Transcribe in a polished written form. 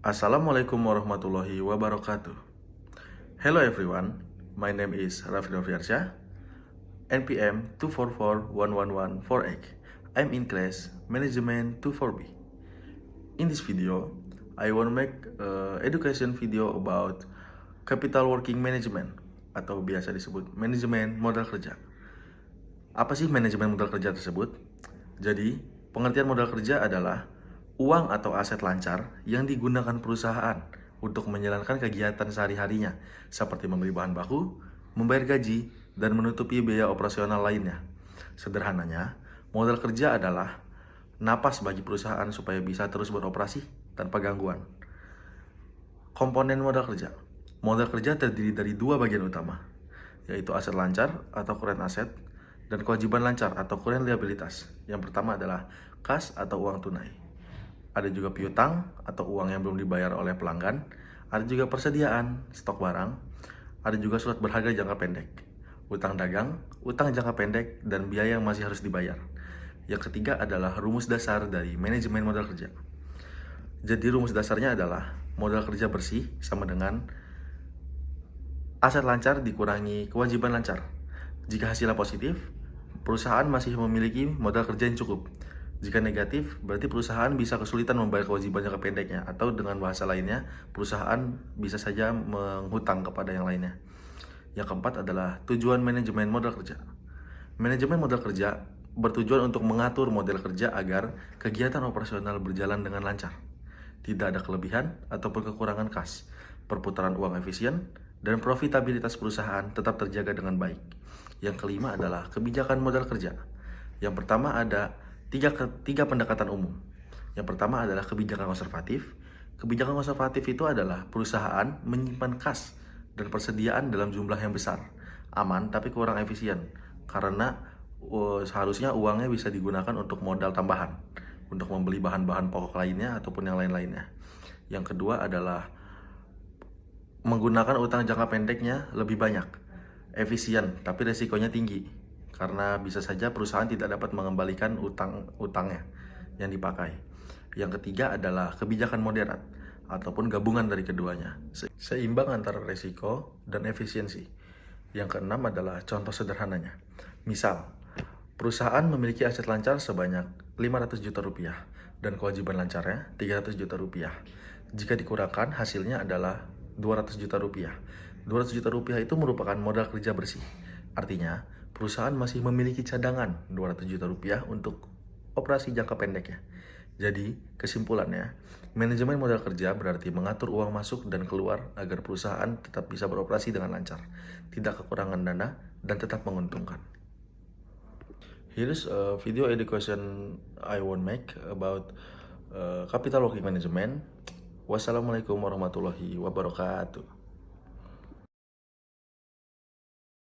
Assalamualaikum warahmatullahi wabarakatuh. Hello everyone, my name is Raffi Noviarsyah, NPM 2441114X. I'm in class Management 24B. In this video, I want to make education video about capital working management atau biasa disebut manajemen modal kerja. Apa sih manajemen modal kerja tersebut? Jadi, pengertian modal kerja adalah uang atau aset lancar yang digunakan perusahaan untuk menjalankan kegiatan sehari-harinya, seperti membeli bahan baku, membayar gaji, dan menutupi biaya operasional lainnya. Sederhananya, modal kerja adalah napas bagi perusahaan supaya bisa terus beroperasi tanpa gangguan. Komponen modal kerja. Modal kerja terdiri dari dua bagian utama, yaitu aset lancar atau current asset, dan kewajiban lancar atau current liabilitas. Yang pertama adalah kas atau uang tunai. Ada juga piutang atau uang yang belum dibayar oleh pelanggan. Ada juga persediaan, stok barang. Ada juga surat berharga jangka pendek. Utang dagang, utang jangka pendek, dan biaya yang masih harus dibayar. Yang ketiga adalah rumus dasar dari manajemen modal kerja. Jadi rumus dasarnya adalah modal kerja bersih sama dengan aset lancar dikurangi kewajiban lancar. Jika hasilnya positif, perusahaan masih memiliki modal kerja yang cukup. Jika negatif, berarti perusahaan bisa kesulitan membayar kewajiban jangka pendeknya, atau dengan bahasa lainnya, perusahaan bisa saja menghutang kepada yang lainnya. Yang keempat adalah tujuan manajemen modal kerja. Manajemen modal kerja bertujuan untuk mengatur model kerja agar kegiatan operasional berjalan dengan lancar. Tidak ada kelebihan ataupun kekurangan kas, perputaran uang efisien, dan profitabilitas perusahaan tetap terjaga dengan baik. Yang kelima adalah kebijakan modal kerja. Yang pertama ada tiga pendekatan umum. Yang pertama adalah kebijakan konservatif. Kebijakan konservatif itu adalah perusahaan menyimpan kas dan persediaan dalam jumlah yang besar, aman tapi kurang efisien, karena seharusnya uangnya bisa digunakan untuk modal tambahan, untuk membeli bahan-bahan pokok lainnya ataupun yang lain-lainnya. Yang kedua adalah menggunakan utang jangka pendeknya lebih banyak, efisien tapi resikonya tinggi, karena bisa saja perusahaan tidak dapat mengembalikan utangnya yang dipakai. Yang ketiga adalah kebijakan moderat ataupun gabungan dari keduanya, seimbang antara resiko dan efisiensi. Yang keenam adalah contoh sederhananya. Misal, perusahaan memiliki aset lancar sebanyak 500 juta rupiah dan kewajiban lancarnya 300 juta rupiah. Jika dikurangkan, hasilnya adalah 200 juta rupiah. 200 juta rupiah itu merupakan modal kerja bersih. Artinya, perusahaan masih memiliki cadangan 200 juta rupiah untuk operasi jangka pendeknya. Jadi, kesimpulannya, manajemen modal kerja berarti mengatur uang masuk dan keluar agar perusahaan tetap bisa beroperasi dengan lancar, tidak kekurangan dana, dan tetap menguntungkan. Here's a video education I want make about capital working management. Wassalamualaikum warahmatullahi wabarakatuh.